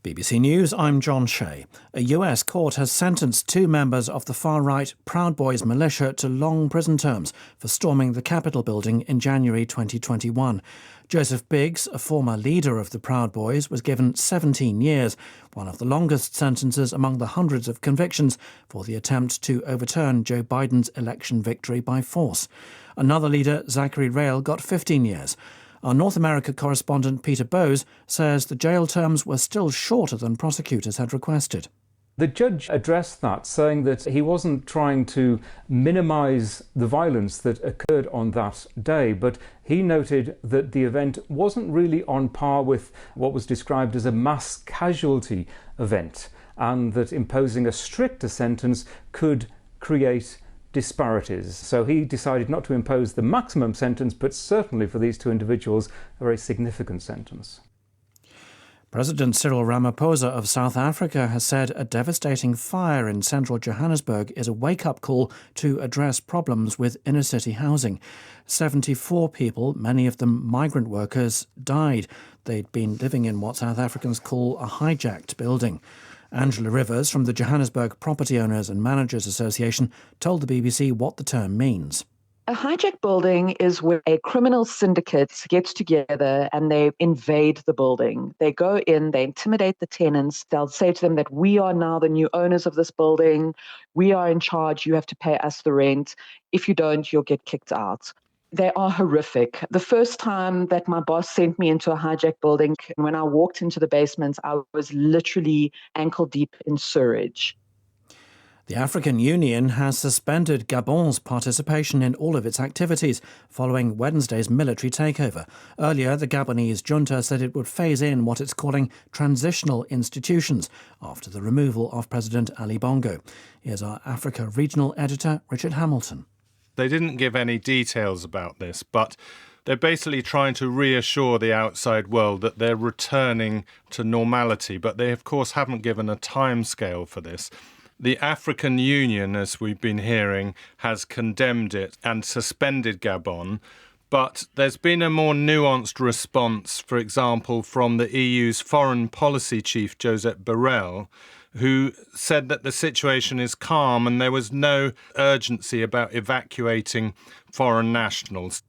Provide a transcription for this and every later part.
BBC News, I'm John Shea. A US court has sentenced two members of the far-right Proud Boys militia to long prison terms for storming the Capitol building in January 2021. Joseph Biggs, a former leader of the Proud Boys, was given 17 years, one of the longest sentences among the hundreds of convictions for the attempt to overturn Joe Biden's election victory by force. Another leader, Zachary Rail, got 15 years. Our North America correspondent Peter Bowes says the jail terms were still shorter than prosecutors had requested. The judge addressed that, saying that he wasn't trying to minimise the violence that occurred on that day, but he noted that the event wasn't really on par with what was described as a mass casualty event, and that imposing a stricter sentence could create disparities. So he decided not to impose the maximum sentence, but certainly for these two individuals, a very significant sentence. President Cyril Ramaphosa of South Africa has said a devastating fire in central Johannesburg is a wake-up call to address problems with inner-city housing. 74 people, many of them migrant workers, died. They'd been living in what South Africans call a hijacked building. Angela Rivers from the Johannesburg Property Owners and Managers Association told the BBC what the term means. A hijacked building is where a criminal syndicate gets together and they invade the building. They go in, they intimidate the tenants. They'll say to them that we are now the new owners of this building. We are in charge. You have to pay us the rent. If you don't, you'll get kicked out. They are horrific. The first time that my boss sent me into a hijacked building, when I walked into the basement, I was literally ankle deep in sewage. The African Union has suspended Gabon's participation in all of its activities following Wednesday's military takeover. Earlier, the Gabonese junta said it would phase in what it's calling transitional institutions after the removal of President Ali Bongo. Here's our Africa regional editor, Richard Hamilton. They didn't give any details about this, but they're basically trying to reassure the outside world that they're returning to normality. But they, of course, haven't given a timescale for this. The African Union, as we've been hearing, has condemned it and suspended Gabon. But there's been a more nuanced response, for example, from the EU's foreign policy chief, Josep Borrell, who said that the situation is calm and there was no urgency about evacuating foreign nationals.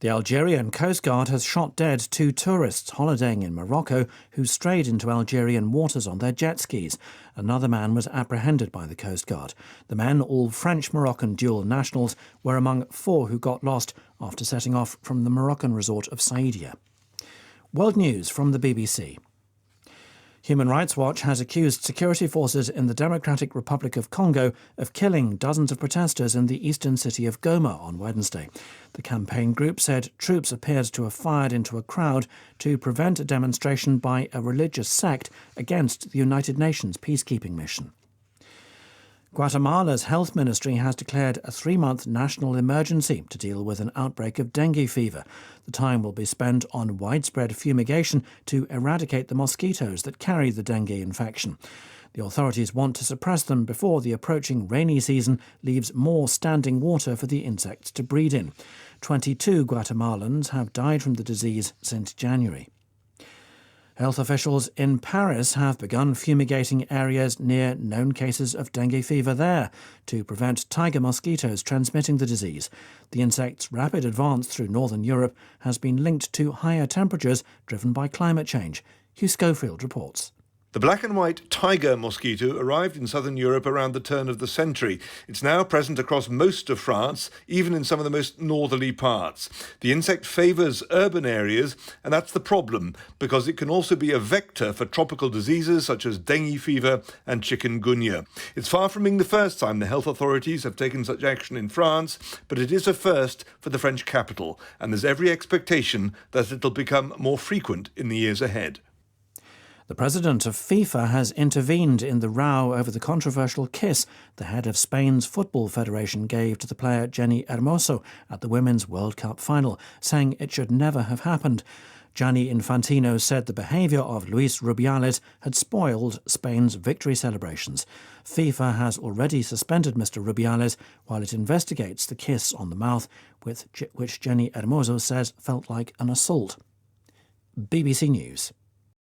The Algerian Coast Guard has shot dead two tourists holidaying in Morocco who strayed into Algerian waters on their jet skis. Another man was apprehended by the Coast Guard. The men, all French-Moroccan dual nationals, were among four who got lost after setting off from the Moroccan resort of Saïdia. World News from the BBC. Human Rights Watch has accused security forces in the Democratic Republic of Congo of killing dozens of protesters in the eastern city of Goma on Wednesday. The campaign group said troops appeared to have fired into a crowd to prevent a demonstration by a religious sect against the United Nations peacekeeping mission. Guatemala's health ministry has declared a 3-month national emergency to deal with an outbreak of dengue fever. The time will be spent on widespread fumigation to eradicate the mosquitoes that carry the dengue infection. The authorities want to suppress them before the approaching rainy season leaves more standing water for the insects to breed in. 22 Guatemalans have died from the disease since January. Health officials in Paris have begun fumigating areas near known cases of dengue fever there to prevent tiger mosquitoes transmitting the disease. The insect's rapid advance through northern Europe has been linked to higher temperatures driven by climate change. Hugh Schofield reports. The black and white tiger mosquito arrived in southern Europe around the turn of the century. It's now present across most of France, even in some of the most northerly parts. The insect favours urban areas, and that's the problem, because it can also be a vector for tropical diseases such as dengue fever and chikungunya. It's far from being the first time the health authorities have taken such action in France, but it is a first for the French capital, and there's every expectation that it'll become more frequent in the years ahead. The president of FIFA has intervened in the row over the controversial kiss the head of Spain's Football Federation gave to the player Jenni Hermoso at the Women's World Cup final, saying it should never have happened. Gianni Infantino said the behaviour of Luis Rubiales had spoiled Spain's victory celebrations. FIFA has already suspended Mr Rubiales while it investigates the kiss on the mouth, which Jenni Hermoso says felt like an assault. BBC News.